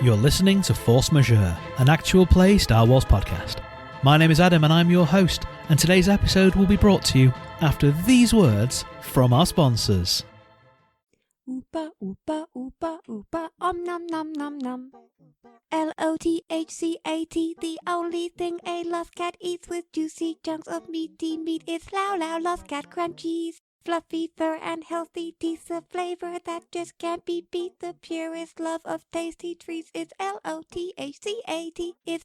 You're listening to Force Majeure, an actual play Star Wars podcast. My name is Adam and I'm your host, and today's episode will be brought to you after these words from our sponsors. Oopa, oopa, oopa, oopa, nom nom nom nom. Lothcat, the only thing a lost cat eats with juicy chunks of meaty meat is Lao lost cat crunchies. Fluffy fur and healthy teeth, a flavor that just can't be beat. The purest love of tasty treats is Lothcat, is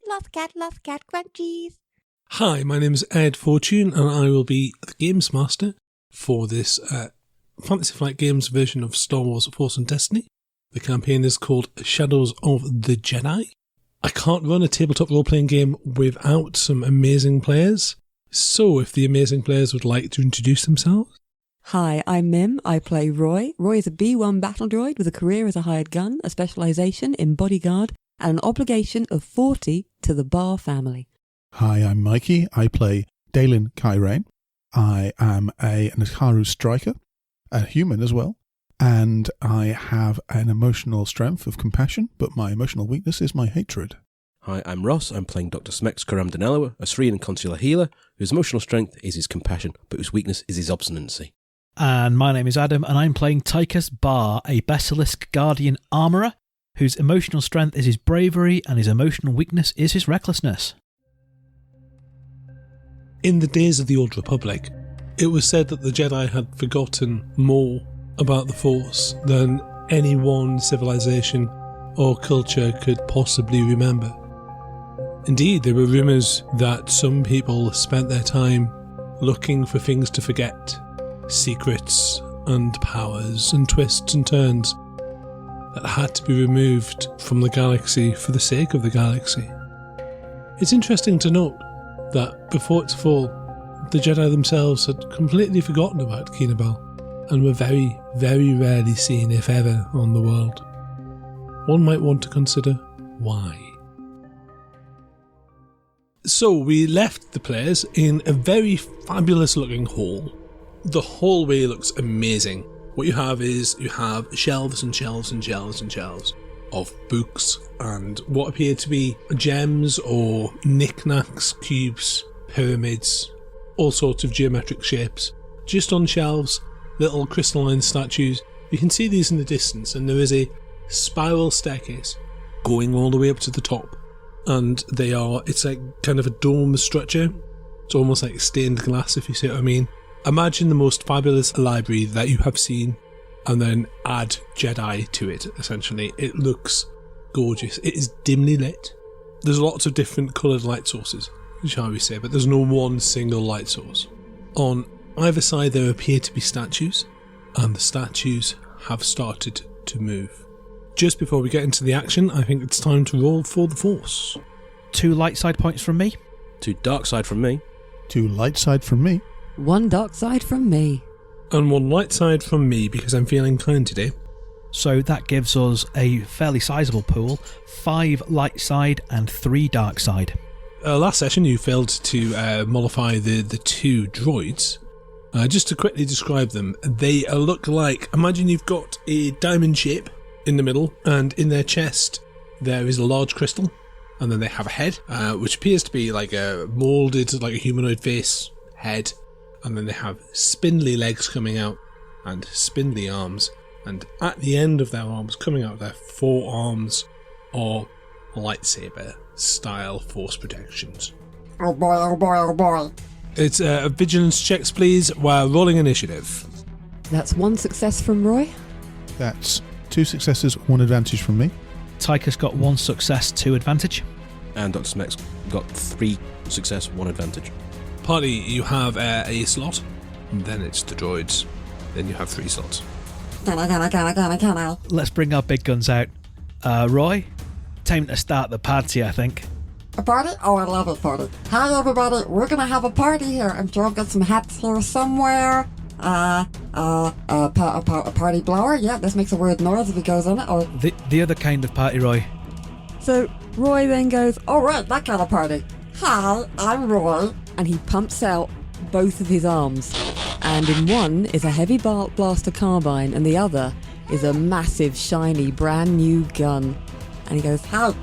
lost cat crunchies. Hi, my name is Ed Fortune and I will be the Games Master for this Fantasy Flight Games version of Star Wars Force and Destiny. The campaign is called Shadows of the Jedi. I can't run a tabletop role-playing game without some amazing players, so if the amazing players would like to introduce themselves. Hi, I'm Mim. I play Roy. Roy is a B1 battle droid with a career as a hired gun, a specialisation in bodyguard, and an obligation of 40 to the Bar family. Hi, I'm Mikey. I play Dalen Kyrain. I am a Nakaru striker, a human as well, and I have an emotional strength of compassion, but my emotional weakness is my hatred. Hi, I'm Ross. I'm playing Dr. Smex Karam Danelawa, a Syrian and consular healer, whose emotional strength is his compassion, but whose weakness is his obstinacy. And my name is Adam and I'm playing Tychus Bar, a Basilisk Guardian Armourer, whose emotional strength is his bravery and his emotional weakness is his recklessness. In the days of the Old Republic, it was said that the Jedi had forgotten more about the Force than any one civilization or culture could possibly remember. Indeed, there were rumours that some people spent their time looking for things to forget, secrets and powers and twists and turns that had to be removed from the galaxy for the sake of the galaxy. It's interesting to note that before its fall, the Jedi themselves had completely forgotten about Kinabel and were very, very rarely seen, if ever, on the world. One might want to consider why. So we left the players in a very fabulous looking hall. The hallway looks amazing. What you have is shelves and shelves and shelves and shelves of books and what appear to be gems or knickknacks, cubes, pyramids, all sorts of geometric shapes. Just on shelves, little crystalline statues. You can see these in the distance, and there is a spiral staircase going all the way up to the top. And it's like kind of a dome structure. It's almost like stained glass, if you see what I mean. Imagine the most fabulous library that you have seen and then add Jedi to it, essentially. It looks gorgeous. It is dimly lit. There's lots of different coloured light sources, shall we say, but there's no one single light source. On either side there appear to be statues, and the statues have started to move. Just before we get into the action, I think it's time to roll for the Force. 2 light side points from me. 2 dark side from me. 2 light side from me. 1 dark side from me. And 1 light side from me because I'm feeling kind today. So that gives us a fairly sizable pool, 5 light side and 3 dark side. Last session you failed to mollify the 2 droids. Just to quickly describe them, they look like, imagine you've got a diamond shape in the middle, and in their chest there is a large crystal, and then they have a head, which appears to be like a moulded, like a humanoid face head, and then they have spindly legs coming out, and spindly arms, and at the end of their arms, coming out of their forearms, are lightsaber style force protections. Oh boy, oh boy, oh boy. It's vigilance checks, please, while rolling initiative. That's 1 success from Roy. That's 2 successes, 1 advantage from me. Tychus got 1 success, 2 advantage. And Dr. Smex got 3 success, 1 advantage. Party, you have a slot, and then it's the droids. Then you have 3 slots. Can I? Let's bring our big guns out. Roy, time to start the party, I think. A party? Oh, I love it, party. Hi, everybody. We're gonna have a party here. I'm sure I've got some hats here somewhere. A party blower? Yeah, this makes a weird noise if it goes in it. Or The other kind of party, Roy. So Roy then goes, oh, right, that kind of party. Hi, I'm Roy. and he pumps out both of his arms. And in one is a heavy blaster carbine, and the other is a massive, shiny, brand new gun. and he goes, Hi,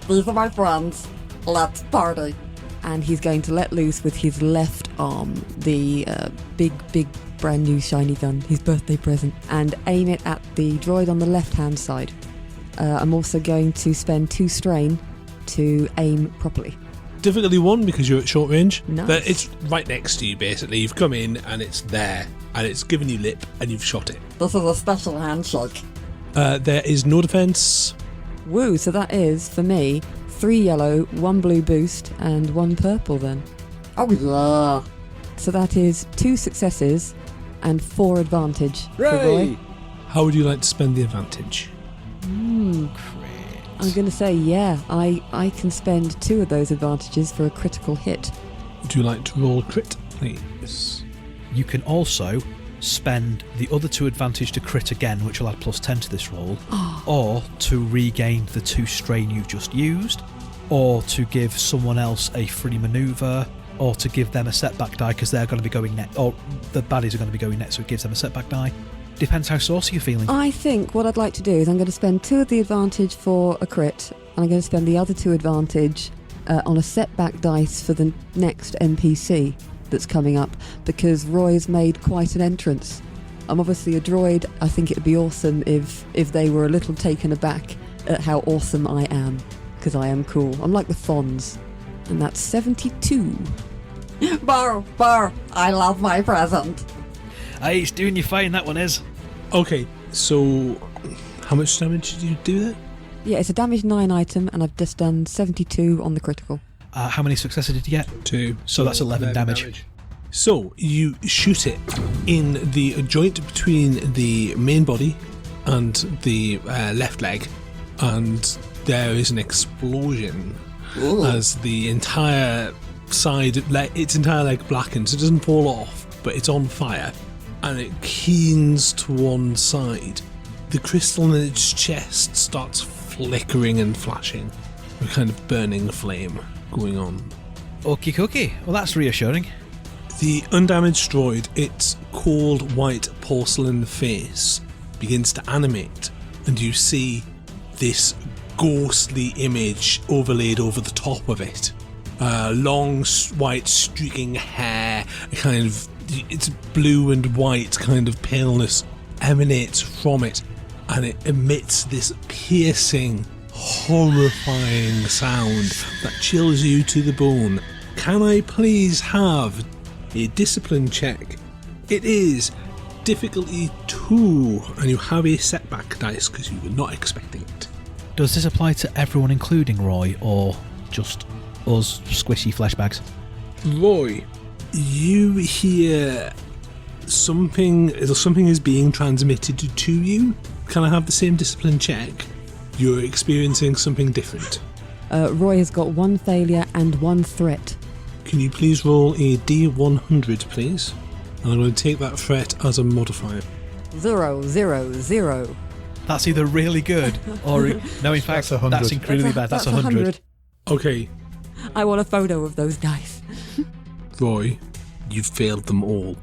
these are my friends. Let's party. and he's going to let loose with his left arm the big brand new shiny gun, his birthday present, and aim it at the droid on the left-hand side. I'm also going to spend 2 strain to aim properly. Difficulty 1 because you're at short range. Nice. But it's right next to you, basically. You've come in and it's there, and it's given you lip, and you've shot it. This is a special handshake. There is no defense. Woo, so that is, for me, 3 yellow, 1 blue boost, and 1 purple then. Oh yeah. So that is 2 successes and 4 advantage for Hooray! Roy. How would you like to spend the advantage? I'm going to say, yeah, I can spend 2 of those advantages for a critical hit. Would you like to roll a crit, please? You can also spend the other 2 advantage to crit again, which will add +10 to this roll, or to regain the 2 strain you've just used, or to give someone else a free manoeuvre, or to give them a setback die because they're going to be going next, or the baddies are going to be going next, so it gives them a setback die. Depends how saucy you're feeling. I think what I'd like to do is I'm going to spend 2 of the advantage for a crit, and I'm going to spend the other 2 advantage on a setback dice for the next NPC that's coming up, because Roy's made quite an entrance. I'm obviously a droid. I think it would be awesome if they were a little taken aback at how awesome I am, because I am cool. I'm like the Fonz. And that's 72. Bar, I love my present. Hey, it's doing you fine, that one is. Okay, so how much damage did you do there? Yeah, it's a damage 9 item, and I've just done 72 on the critical. How many successes did you get? 2. So that's 11 damage. So you shoot it in the joint between the main body and the left leg, and there is an explosion. Ooh. As the entire side, its entire leg blackens. It doesn't fall off, but it's on fire, and it keens to one side. The crystal in its chest starts flickering and flashing, a kind of burning flame going on. Okie dokie. Well, that's reassuring. The undamaged droid, its cold white porcelain face begins to animate, and you see this ghostly image overlaid over the top of it. Long white streaking hair, a kind of, it's blue and white kind of paleness emanates from it, and it emits this piercing, horrifying sound that chills you to the bone. Can I please have a discipline check? It is difficulty 2, and you have a setback dice because you were not expecting it. Does this apply to everyone, including Roy, or just us squishy fleshbags? Roy, you hear something is being transmitted to you. Can I have the same discipline check? You're experiencing something different. Roy has got 1 failure and 1 threat. Can you please roll a D100, please? And I'm going to take that threat as a modifier. 0, 0, 0. That's either really good or no. In fact, That's 100. that's incredibly bad. That's 100. Okay, I want a photo of those dice. Roy, you've failed them all.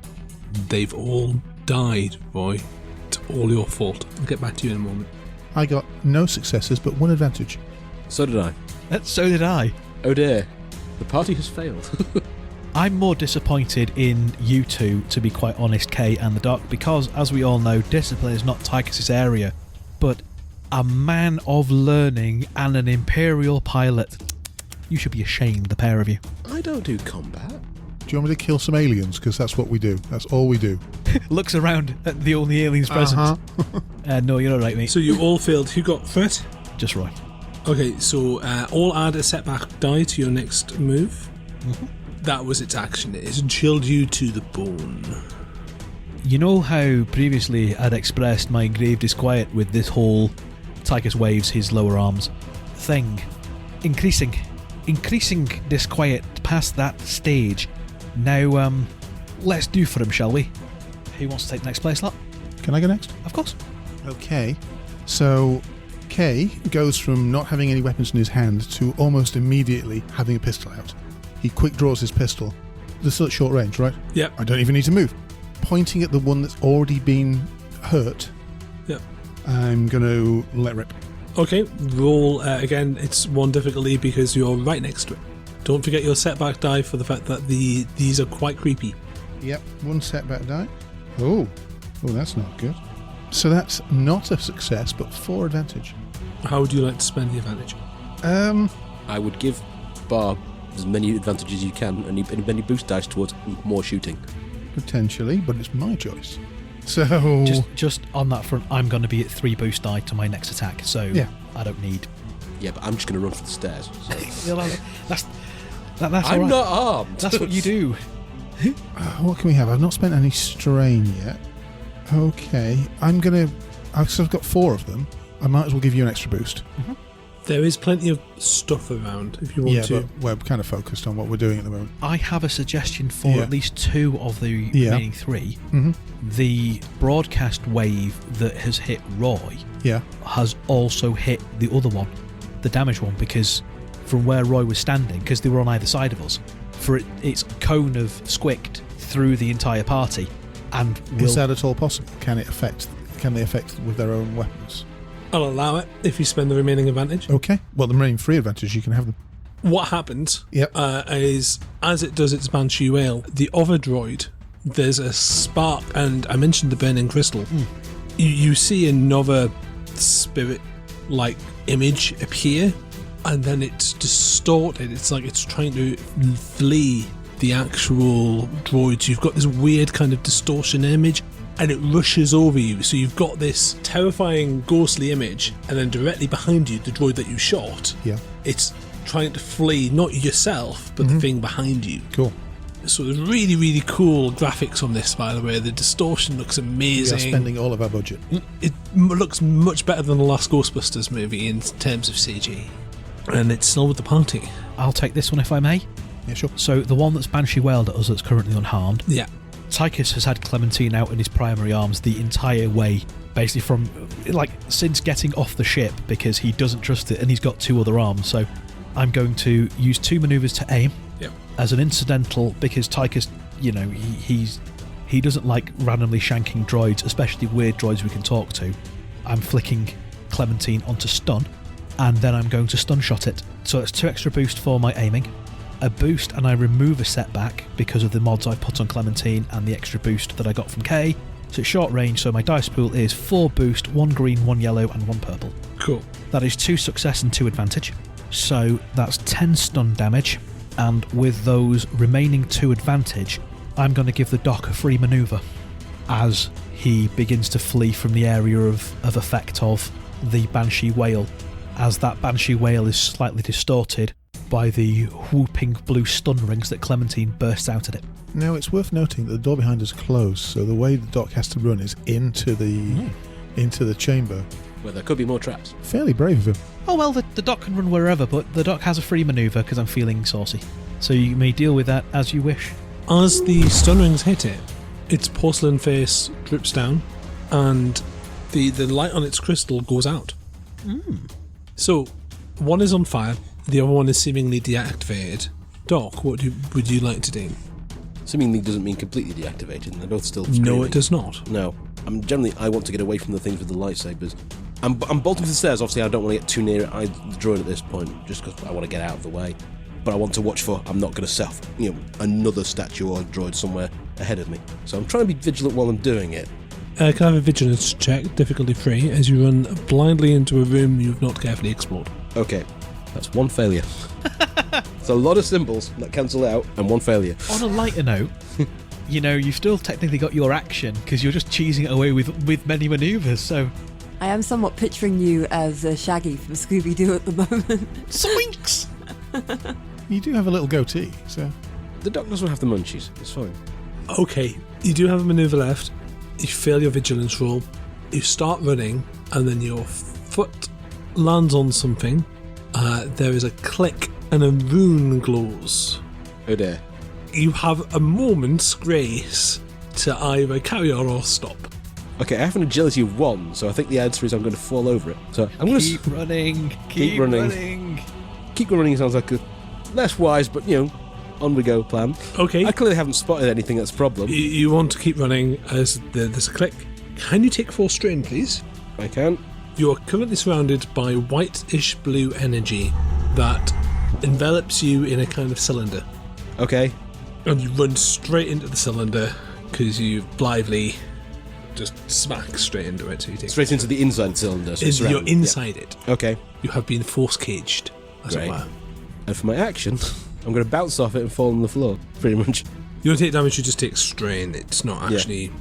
They've all died, Roy. It's all your fault. I'll get back to you in a moment. I got no successes but 1 advantage. So did I. So did I. Oh dear. The party has failed. I'm more disappointed in you two, to be quite honest, Kay and the Doc, because, as we all know, discipline is not Tychus's area, but a man of learning and an Imperial pilot. You should be ashamed, the pair of you. I don't do combat. Do you want me to kill some aliens? Because that's what we do. That's all we do. Looks around at the only aliens present. No, you're alright, mate. So you all failed. Who got threat? Just Roy. Okay, so all add a setback die to your next move. That was its action. It has chilled you to the bone. You know how previously I'd expressed my grave disquiet with this whole Tychus waves his lower arms thing? Increasing disquiet past that stage. Now, let's do for him, shall we? Who wants to take the next place slot? Can I go next? Of course. Okay. So, Kay goes from not having any weapons in his hand to almost immediately having a pistol out. He quick draws his pistol. They're still at short range, right? Yep. I don't even need to move. Pointing at the one that's already been hurt, Yep. I'm going to let rip. Okay, roll again. It's 1 difficulty because you're right next to it. Don't forget your setback die for the fact that these are quite creepy. Yep, 1 setback die. Oh, that's not good. So that's not a success, but 4 advantage. How would you like to spend the advantage? I would give Barb as many advantages as you can and many boost dice towards more shooting. Potentially, but it's my choice. So Just on that front, I'm going to be at 3 boost die to my next attack, so Yeah. I don't need... Yeah, but I'm just going to run for the stairs. So. That's I'm all right. not armed. That's what you do. what can we have? I've not spent any strain yet. Okay, I've got 4 of them. I might as well give you an extra boost. Mm-hmm. There is plenty of stuff around if you want to. But we're kind of focused on what we're doing at the moment. I have a suggestion for Yeah. at least 2 of the Yeah. remaining 3. Mm-hmm. The broadcast wave that has hit Roy Yeah. has also hit the other one, the damaged one, because from where Roy was standing, because they were on either side of us, for its cone of squicked through the entire party, and Is that at all possible? Can they affect with their own weapons? I'll allow it if you spend the remaining advantage. Okay. Well, the remaining 3 advantages, you can have them. What happens Yep. is, as it does its Banshee Wail, the other droid, there's a spark, and I mentioned the burning crystal. You see another spirit-like image appear, and then it's distorted. It's like it's trying to flee the actual droids. You've got this weird kind of distortion image, and it rushes over you. So you've got this terrifying ghostly image, and then directly behind you, the droid that you shot. Yeah. It's trying to flee, not yourself, but the thing behind you. Cool. So there's really, really cool graphics on this, by the way. The distortion looks We are amazing. spending all of our budget. It looks much better than the last Ghostbusters movie in terms of CG. And it's still with the party. I'll take this one if I may. Yeah, sure. So the one that's Banshee wailed at us that's currently unharmed, Yeah. Tychus has had Clementine out in his primary arms the entire way, basically from, since getting off the ship, because he doesn't trust it and he's got 2 other arms. So I'm going to use 2 manoeuvres to aim as an incidental, because Tychus, he doesn't like randomly shanking droids, especially weird droids we can talk to. I'm flicking Clementine onto stun, and then I'm going to stun shot it. So it's 2 extra boost for my aiming, a boost, and I remove a setback because of the mods I put on Clementine and the extra boost that I got from Kay. So it's short range, so my dice pool is 4 boost, 1 green, 1 yellow, and 1 purple. Cool. That is 2 success and 2 advantage. So that's 10 stun damage, and with those remaining 2 advantage, I'm going to give the Doc a free manoeuvre as he begins to flee from the area of effect of the Banshee Wail, as that Banshee Wail is slightly distorted by the whooping blue stun rings that Clementine bursts out at it. Now, it's worth noting that the door behind us is closed, so the way the Doc has to run is into the chamber. Well, there could be more traps. Fairly brave of him. Oh well, the Doc can run wherever, but the Doc has a free manoeuvre because I'm feeling saucy. So you may deal with that as you wish. As the stun rings hit it, its porcelain face drips down, and the light on its crystal goes out. So, one is on fire, the other one is seemingly deactivated. Doc, what would you like to do? Seemingly doesn't mean completely deactivated, and they're both still screaming. No, it does not. No. I want to get away from the things with the lightsabers. I'm bolting to the stairs. Obviously, I don't want to get too near the droid at this point, just because I want to get out of the way. But I want to watch for, I'm not going to self, another statue or droid somewhere ahead of me. So I'm trying to be vigilant while I'm doing it. Can I have a vigilance check, difficulty free, as you run blindly into a room you've not carefully explored? Okay, that's 1 failure. It's a lot of symbols that cancel out, and 1 failure. On a lighter note, you've still technically got your action because you're just cheesing it away with many manoeuvres, so... I am somewhat picturing you as Shaggy from Scooby-Doo at the moment. Swinks! You do have a little goatee, so... The Doc doesn't have the munchies, it's fine. Okay, you do have a manoeuvre left. You fail your vigilance roll. You start running, and then your foot lands on something. There is a click, and a rune glows. Oh dear. You have a moment's grace to either carry on or stop. Okay, I have an agility of 1, so I think the answer is I'm going to fall over it. So I'm going to Keep running. Keep running. Keep running sounds like a less wise, but on we go plan. Okay. I clearly haven't spotted anything that's a problem. You want to keep running as there's a click. Can you take 4 strain, please? I can. You are currently surrounded by whitish blue energy that envelops you in a kind of cylinder. Okay. And you run straight into the cylinder because you blithely just smack straight into it. So you take Straight into the inside cylinder. So it's you're surrounded. inside it. Yeah. Okay. You have been force caged, as it Great. were. And for my action, I'm going to bounce off it and fall on the floor, pretty much. You don't take damage, you just take strain. It's not actually...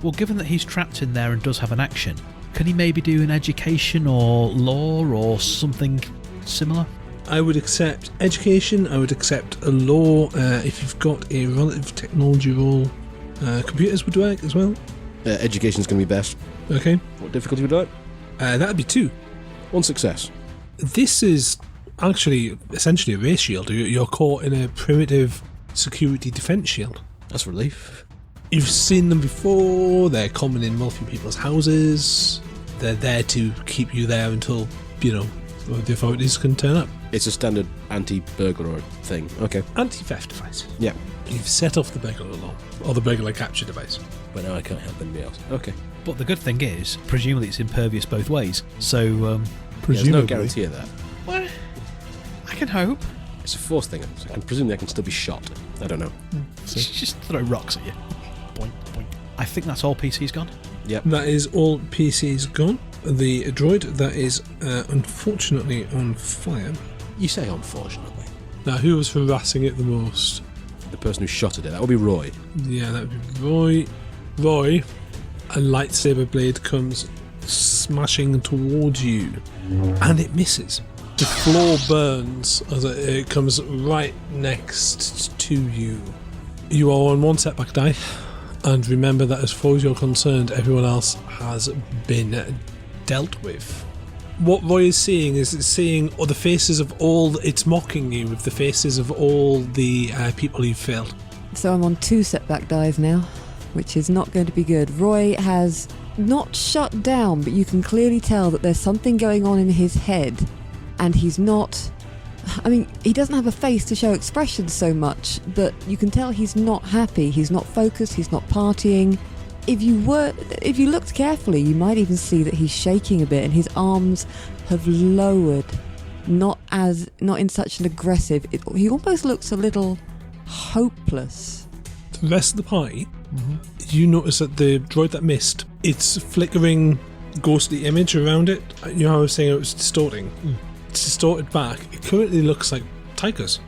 Well, given that he's trapped in there and does have an action, can he maybe do an education or law or something similar? I would accept education, I would accept a law. If you've got a relative technology roll, computers would work as well. Education's going to be best. Okay. What difficulty would I like? That'd be 2. 1 success. This is actually essentially a race shield. You're caught in a primitive security defense shield. That's relief. You've seen them before, they're common in wealthy people's houses. They're there to keep you there until, the authorities can turn up. It's a standard anti-burglar thing. Okay. Anti-theft device. Yeah. You've set off the burglar alarm, or the burglar capture device. But now I can't help anybody else. Okay. But the good thing is, presumably it's impervious both ways, so... There's Presumably. no guarantee of that. well, I can hope. It's a force thing, so presumably I can still be shot. I don't know. Just throw rocks at you. Boink, boink. I think that's all PC's gone. Yep. That is all PCs gone. The droid that is unfortunately on fire. You say unfortunately. Now, who was harassing it the most? The person who shot at it, that would be Roy. Yeah, that would be Roy. Roy, a lightsaber blade comes smashing towards you, and it misses. The floor burns as it comes right next to you. You are on 1 setback die, and remember that as far as you're concerned, everyone else has been dealt with. What Roy is seeing is seeing the faces of all... It's mocking you with the faces of all the people you've failed. So I'm on 2 setback dies now, which is not going to be good. Roy has not shut down, but you can clearly tell that there's something going on in his head, and he's not... I mean, he doesn't have a face to show expression so much, but you can tell he's not happy, he's not focused, he's not partying. If you looked carefully, you might even see that he's shaking a bit, and his arms have lowered, not in such an aggressive... he almost looks a little hopeless. The rest of the party, you notice that the droid that missed, its flickering ghostly image around it, you know how I was saying it was distorting? It's distorted back. It currently looks like Tycho's.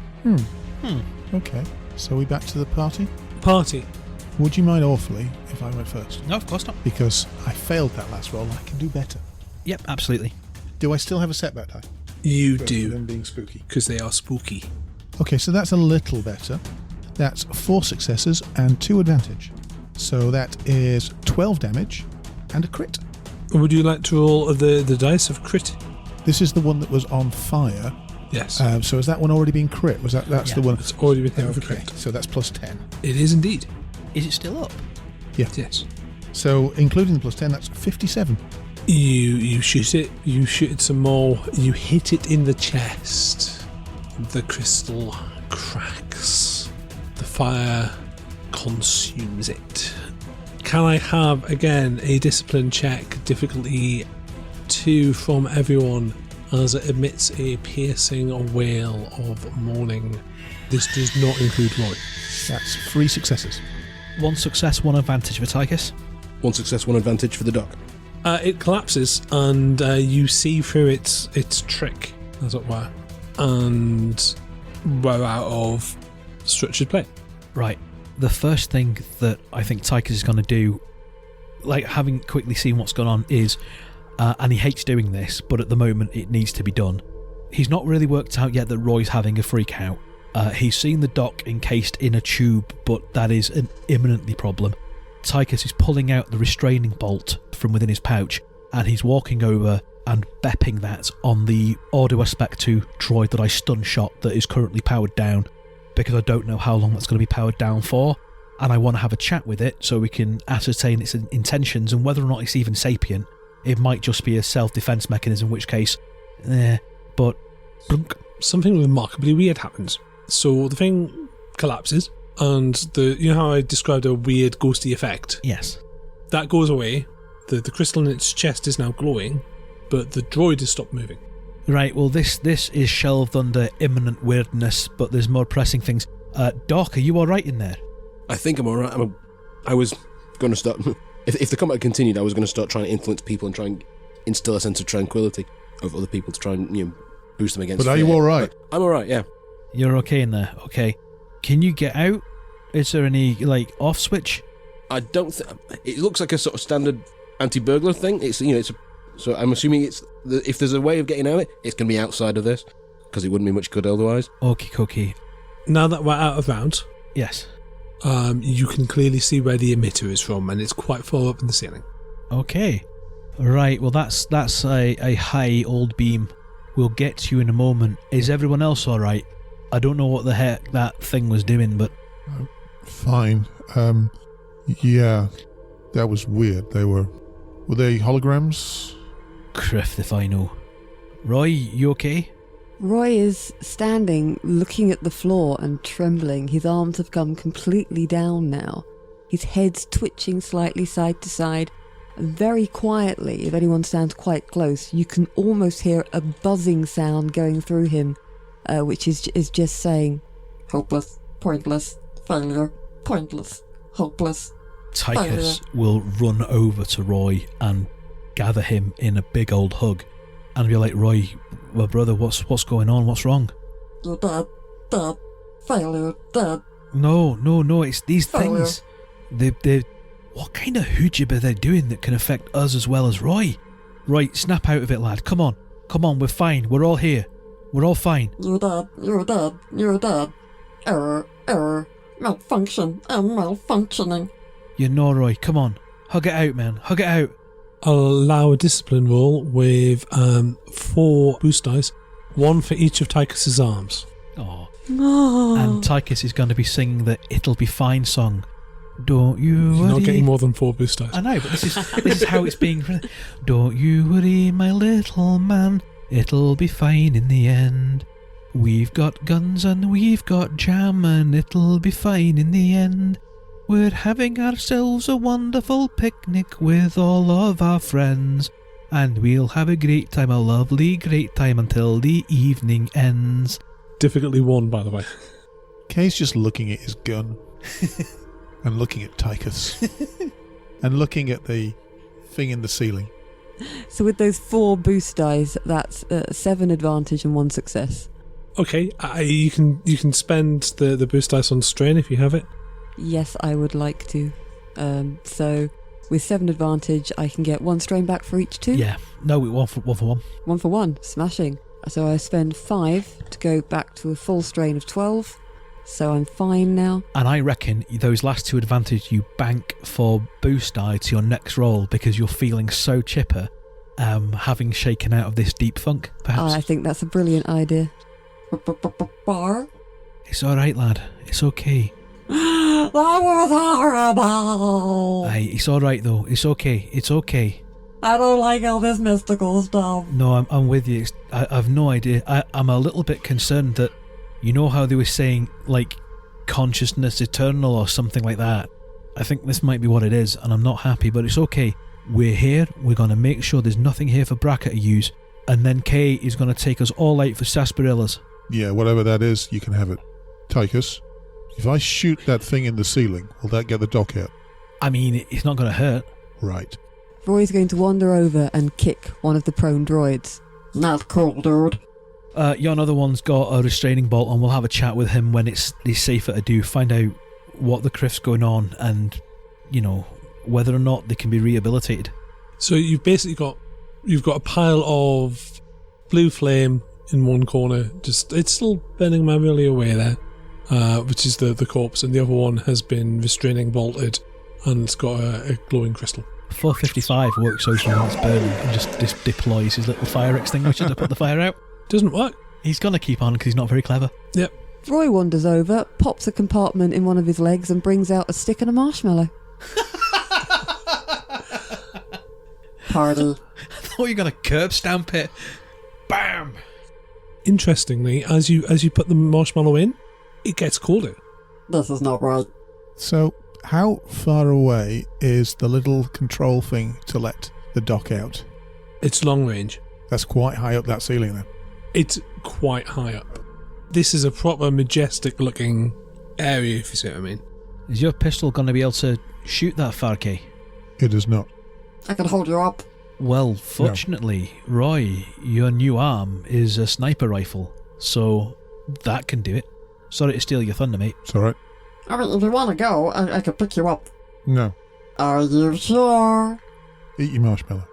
Okay. So we back to the party? Party. Would you mind awfully if I went first? No, of course not. Because I failed that last roll, I can do better. Yep, absolutely. Do I still have a setback die? You For do, them being spooky. because they are spooky. Okay, so that's a little better. That's 4 successes and 2 advantage. So that is 12 damage and a crit. Would you like to roll the dice of crit? This is the one that was on fire. Yes. So has that one already been crit? That's the one? It's already been hit with a Okay, crit. so that's plus 10. It is indeed. Is it still up? Yeah. Yes. So including the plus 10, that's 57. You shoot it. You shoot it some more. You hit it in the chest. The crystal cracks. The fire consumes it. Can I have, again, a discipline check, difficulty 2 from everyone, as it emits a piercing wail of mourning? This does not include Roy. That's 3 successes. 1 success, 1 advantage for Tychus. 1 success, 1 advantage for the doc. It collapses, and you see through its trick, as it were, and we're out of structured play. Right. The first thing that I think Tychus is going to do, like having quickly seen what's going on, is, and he hates doing this, but at the moment it needs to be done. He's not really worked out yet that Roy's having a freak out. He's seen the doc encased in a tube, but that is an imminently problem. Tychus is pulling out the restraining bolt from within his pouch, and he's walking over and bepping that on the Ordo Aspect 2 droid that I stun shot that is currently powered down, because I don't know how long that's going to be powered down for, and I want to have a chat with it so we can ascertain its intentions and whether or not it's even sapient. It might just be a self-defense mechanism, in which case, but... Blunk. Something remarkably weird happens. So the thing collapses, and you know how I described a weird ghosty effect? Yes. That goes away. The crystal in its chest is now glowing, but the droid has stopped moving. Right, well, this is shelved under imminent weirdness, but there's more pressing things. Doc, are you alright in there? I think I'm alright. I was going to start... if the combat continued, I was going to start trying to influence people and try and instill a sense of tranquility of other people to try and, boost them against But are you fear. alright? But I'm alright, yeah. You're okay in there, okay. Can you get out? Is there any, off switch? I don't think... It looks like a sort of standard anti-burglar thing. So I'm assuming if there's a way of getting out, it's going to be outside of this, because it wouldn't be much good otherwise. Okay. Now that we're out of round, Yes. you can clearly see where the emitter is from, and it's quite far up in the ceiling. Okay. Right, well, that's a high old beam. We'll get to you in a moment. Is everyone else alright? I don't know what the heck that thing was doing, but... Fine. Yeah, that was weird. Were they holograms? Criff if I know. Roy, you okay? Roy is standing, looking at the floor and trembling. His arms have come completely down now. His head's twitching slightly side to side. Very quietly, if anyone stands quite close, you can almost hear a buzzing sound going through him, which is just saying, Hopeless, pointless, failure, pointless, hopeless. Tychus will run over to Roy and gather him in a big old hug and be like, Roy, well, brother, what's going on? What's wrong? You're dead, failure, dead. No, it's these Failure. things. They what kind of hoojib are they doing that can affect us as well as Roy? Right, snap out of it, lad. Come on, we're fine. We're all here. We're all fine. You're dead. Error, malfunction, I'm malfunctioning. You know, Roy, come on. Hug it out, man. Hug it out. I'll allow a discipline roll with 4 boost dice, 1 for each of Tychus's arms. Oh. "Oh." And Tychus is going to be singing the It'll Be Fine song. Don't you You're worry. not getting more than 4 boost dice. I know, but this is how it's being. Don't you worry, my little man. It'll be fine in the end. We've got guns and we've got jam, and it'll be fine in the end. We're having ourselves a wonderful picnic with all of our friends, and we'll have a great time, a lovely great time until the evening ends. Difficulty 1, by the way. Kay's just looking at his gun and looking at Tychus and looking at the thing in the ceiling. So with those 4 boost dice, that's 7 advantage and 1 success. Okay, you can spend the boost dice on strain if you have it. Yes, I would like to. So with 7 advantage, I can get 1 strain back for each 2. Yeah, no, one for one. 1 for 1, smashing. So I spend 5 to go back to a full strain of 12. So I'm fine now. And I reckon those last 2 advantage you bank for boost die to your next roll because you're feeling so chipper, having shaken out of this deep funk, perhaps. I think that's a brilliant idea. Bar? It's alright, lad. It's okay. That was horrible! Aye, it's alright though. It's okay. It's okay. I don't like all this mystical stuff. No, I'm with you. I've no idea. I'm a little bit concerned that, you know how they were saying, consciousness eternal or something like that? I think this might be what it is, and I'm not happy, but it's okay. We're here. We're going to make sure there's nothing here for Bracket to use, and then Kay is going to take us all out for sarsaparillas. Yeah, whatever that is, you can have it. Tychus, if I shoot that thing in the ceiling, will that get the dock out? I mean, it's not going to hurt. Right. Roy's going to wander over and kick one of the prone droids. Not cool, dude. Your other one's got a restraining bolt, and we'll have a chat with him when it's safer to do. Find out what the criff's going on, and whether or not they can be rehabilitated. So you've basically got a pile of blue flame in one corner. It's still burning merrily away there, which is the corpse, and the other one has been restraining bolted, and it's got a glowing crystal. 455 works so when it's burning and just deploys his little fire extinguisher to put the fire out. Doesn't work. He's going to keep on because he's not very clever. Yep. Roy wanders over, pops a compartment in one of his legs and brings out a stick and a marshmallow. Party. I thought you were going to curb stamp it. Bam! Interestingly, as you put the marshmallow in, it gets colder. This is not right. So, How far away is the little control thing to let the dock out? It's long range. That's quite high up that ceiling then. It's quite high up. This is a proper majestic looking area, if you see what I mean. Is your pistol going to be able to shoot that far, Kay? It is not. I can hold you up. Well, fortunately, Roy, your new arm is a sniper rifle, so that can do it. Sorry to steal your thunder, mate. It's alright. I mean, if you want to go, I can pick you up. No. Are you sure? Eat your marshmallow.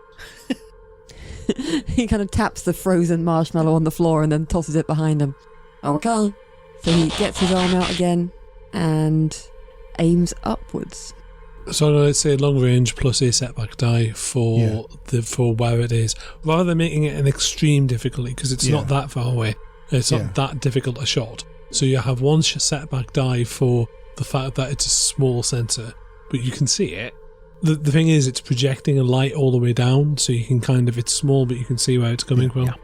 He kind of taps the frozen marshmallow on the floor and then tosses it behind him. Okay. So he gets his arm out again and aims upwards. So let's say long range plus a setback die for for where it is, rather than making it an extreme difficulty, because it's not that far away. It's not that difficult a shot. So you have one setback die for the fact that it's a small sensor, but you can see it. The thing is, it's projecting a light all the way down, so you can it's small, but you can see where it's coming from. Yeah.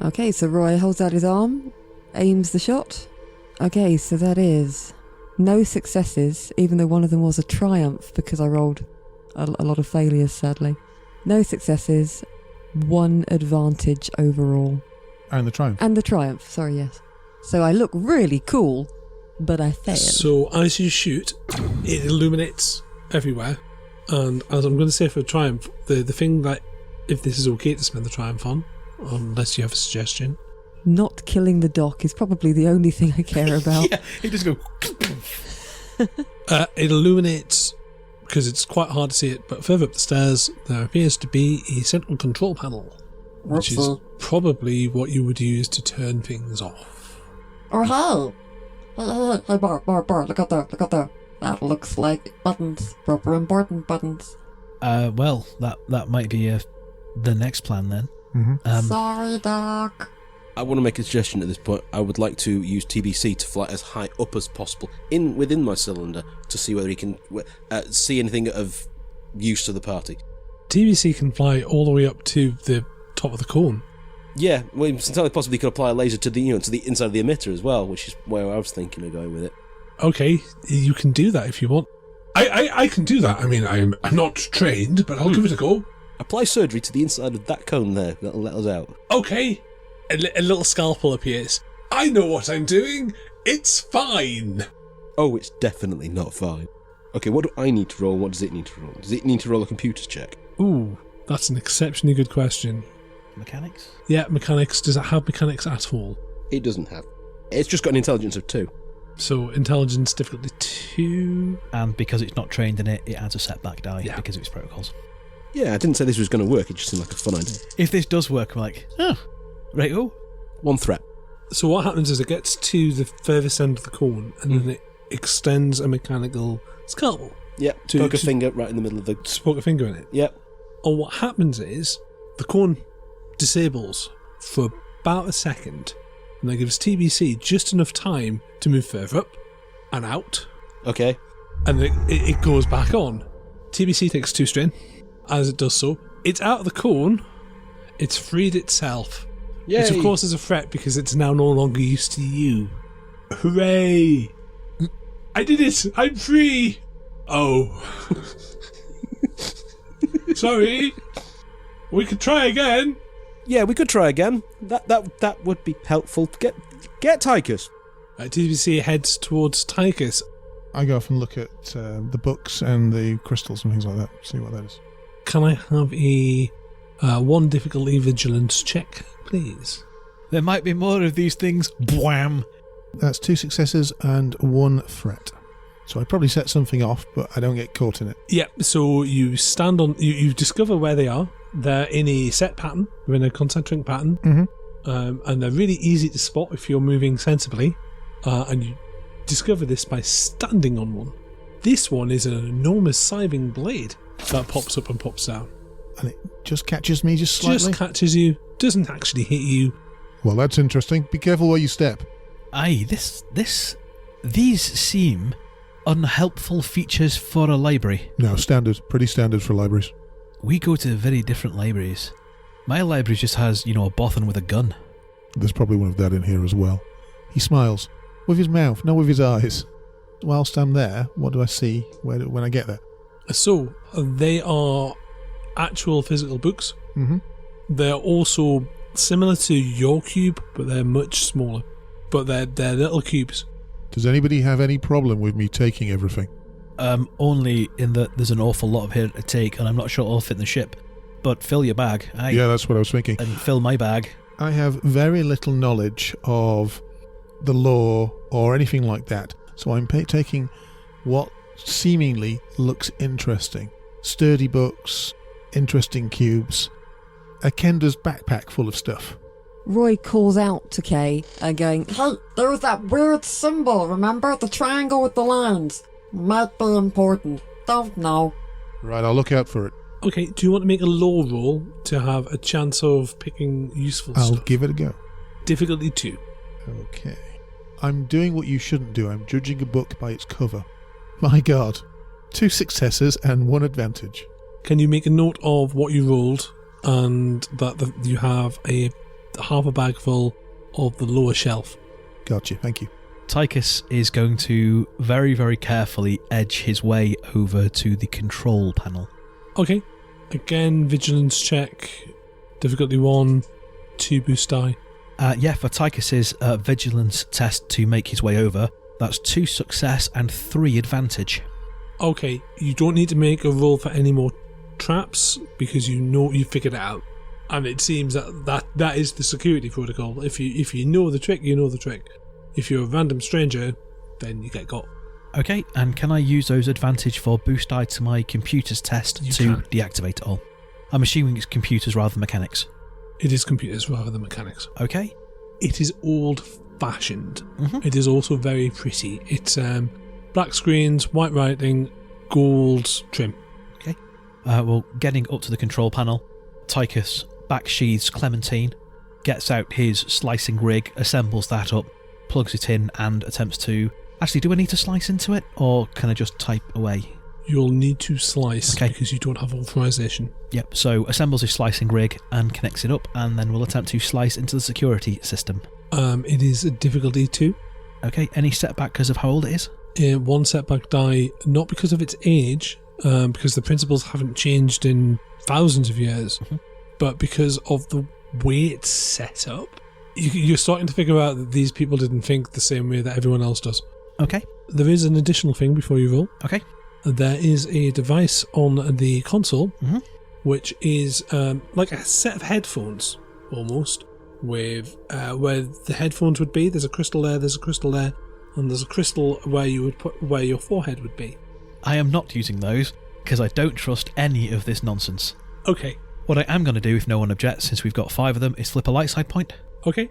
Okay, so Roy holds out his arm, aims the shot. Okay, so that is no successes, even though one of them was a triumph because I rolled a lot of failures, sadly. No successes, 1 advantage overall. And the triumph. And the triumph, sorry, yes. So I look really cool, but I fail. So as you shoot, it illuminates everywhere. And as I'm going to say for triumph, the thing that, if this is okay to spend the triumph on, unless you have a suggestion. Not killing the dock is probably the only thing I care about. Yeah, he just go. It illuminates, because it's quite hard to see it, but further up the stairs there appears to be a central control panel, which is probably what you would use to turn things off. Oh, hey, Bar, look out there. That looks like buttons, proper important buttons. Well, that might be the next plan then. Mm-hmm. Sorry, Doc. I want to make a suggestion at this point. I would like to use TBC to fly as high up as possible within my cylinder to see whether he can see anything of use to the party. TBC can fly all the way up to the top of the cone. Yeah, well, it's entirely possible he could apply a laser to the to the inside of the emitter as well, which is where I was thinking of going with it. Okay, you can do that if you want. I can do that. I mean, I'm not trained, but I'll give it a go. Apply surgery to the inside of that cone there. That'll let us out. Okay. A little scalpel appears. I know what I'm doing. It's fine. Oh, it's definitely not fine. Okay, what do I need to roll? What does it need to roll? Does it need to roll a computer's check? Ooh, that's an exceptionally good question. Mechanics? Yeah, mechanics. Does it have mechanics at all? It doesn't have. It's just got an intelligence of 2. So intelligence difficulty 2. And because it's not trained in it, it adds a setback die because of its protocols. Yeah, I didn't say this was going to work. It just seemed like a fun idea. If this does work, I'm like, right-o. 1 threat. So what happens is it gets to the furthest end of the cone and then it extends a mechanical scalpel. Yep, poke a finger right in the middle of the... Just poke a finger in it. Yep. And what happens is the cone disables for about a second, and that gives TBC just enough time to move further up and out. Okay. And it goes back on. TBC takes 2 strain. As it does so, it's out of the cone. It's freed itself. Yay. Which of course is a threat because it's now no longer used to you. Hooray! I did it! I'm free! Oh. Sorry. We could try again. Yeah, we could try again. That would be helpful. Get Tychus. TBC heads towards Tychus. I go off and look at the books and the crystals and things like that. See what that is. Can I have a 1 difficulty vigilance check, please? There might be more of these things. Bwam! That's 2 successes and 1 threat. So I probably set something off, but I don't get caught in it. Yeah, so you stand on... You discover where they are. They're in a set pattern. They're in a concentric pattern. Mm-hmm. And they're really easy to spot if you're moving sensibly. And you discover this by standing on one. This one is an enormous scything blade that pops up and pops down. And it just catches me just slightly? Just catches you. Doesn't actually hit you. Well, that's interesting. Be careful where you step. Aye, these seem unhelpful features for a library. No, standard. Pretty standard for libraries. We go to very different libraries. My library just has, a boffin with a gun. There's probably one of that in here as well. He smiles. With his mouth, not with his eyes. whilst I'm there, what do I see when I get there? So, they are actual physical books. Mm-hmm. They're also similar to your cube, but they're much smaller. But they're little cubes. Does anybody have any problem with me taking everything? Only in that there's an awful lot of here to take, and I'm not sure it'll fit in the ship. But fill your bag. Yeah, that's what I was thinking. And fill my bag. I have very little knowledge of the lore or anything like that, so I'm taking what seemingly looks interesting. Sturdy books, interesting cubes, a Kenda's backpack full of stuff. Roy calls out to Kay, going, Hey, there was that weird symbol, remember? The triangle with the lines. Might be important. Don't know. Right, I'll look out for it. Okay, do you want to make a lore roll to have a chance of picking useful I'll stuff? give it a go. Difficulty 2. Okay. I'm doing what you shouldn't do. I'm judging a book by its cover. My God. 2 successes and 1 advantage. Can you make a note of what you rolled and that you have a half a bag full of the lower shelf? Gotcha, thank you. Tychus is going to very, very carefully edge his way over to the control panel. Okay. Again, vigilance check. Difficulty 1. 2 boost die. For Tychus's vigilance test to make his way over, that's 2 success and 3 advantage. Okay, you don't need to make a roll for any more traps because you know you figured it out. And it seems that is the security protocol. If you know the trick, you know the trick. If you're a random stranger, then you get got. Okay, and can I use those advantage for boost die to my computers test You to can. deactivate it all? I'm assuming it's computers rather than mechanics. It is computers rather than mechanics. Okay. It is old-fashioned. Mhm. It is also very pretty. It's black screens, white writing, gold trim. Okay. Well, getting up to the control panel, Tychus backsheathes Clementine, gets out his slicing rig, assembles that up, plugs it in, and attempts to... Actually, do I need to slice into it, or can I just type away? You'll need to slice Okay. because you don't have authorization. Yep, so assembles his slicing rig and connects it up, and then we'll attempt to slice into the security system. It is a difficulty 2. Okay, any setback because of how old it is? 1 setback die, not because of its age, because the principles haven't changed in thousands of years, but because of the way it's set up. You're starting to figure out that these people didn't think the same way that everyone else does. Okay, There is an additional thing before you roll. okay. There is a device on the console, Mhm. which is like a set of headphones, almost, with where the headphones would be. There's a crystal there, there's a crystal there, and there's a crystal where you would put where your forehead would be. I am not using those, because I don't trust any of this nonsense. Okay. What I am going to do, if no one objects, since we've got 5 of them, is flip a light side point. Okay.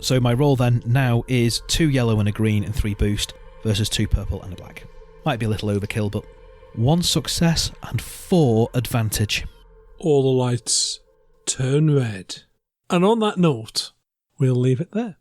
So my roll then now is 2 yellow and a green and 3 boost versus 2 purple and a black. Might be a little overkill, but 1 success and 4 advantage. All the lights turn red. And on that note, we'll leave it there.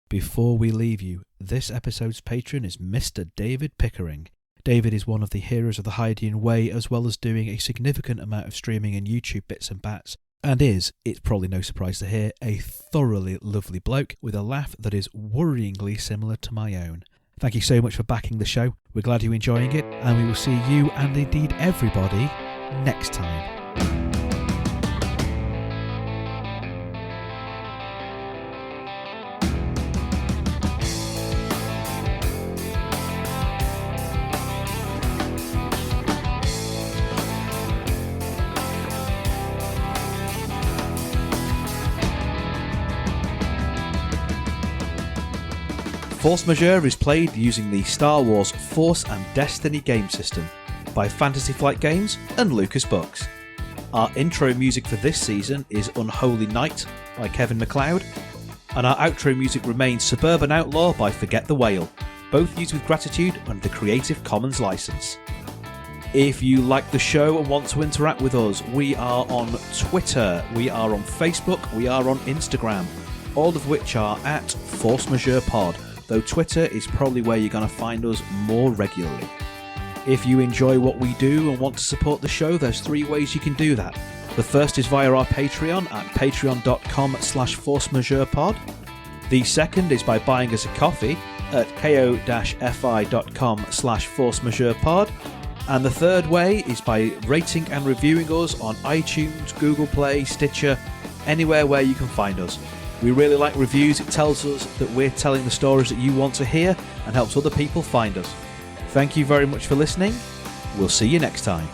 Before we leave you, this episode's patron is Mr. David Pickering. David is one of the heroes of the Hydian Way, as well as doing a significant amount of streaming and YouTube bits and bats, and is, it's probably no surprise to hear, a thoroughly lovely bloke with a laugh that is worryingly similar to my own. Thank you so much for backing the show. We're glad you're enjoying it, and we will see you and indeed everybody next time. Force Majeure is played using the Star Wars Force and Destiny game system by Fantasy Flight Games and Lucas Books. Our intro music for this season is Unholy Night by Kevin MacLeod, and our outro music remains Suburban Outlaw by Forget the Whale, both used with gratitude under the Creative Commons license. If you like the show and want to interact with us, we are on Twitter, we are on Facebook, we are on Instagram, all of which are at Force Majeure Pod, though Twitter is probably where you're going to find us more regularly. If you enjoy what we do and want to support the show, there's 3 ways you can do that. The first is via our Patreon at patreon.com/forcemajeurepod. The second is by buying us a coffee at ko-fi.com/forcemajeurepod. And the third way is by rating and reviewing us on iTunes, Google Play, Stitcher, anywhere where you can find us. We really like reviews. It tells us that we're telling the stories that you want to hear and helps other people find us. Thank you very much for listening. We'll see you next time.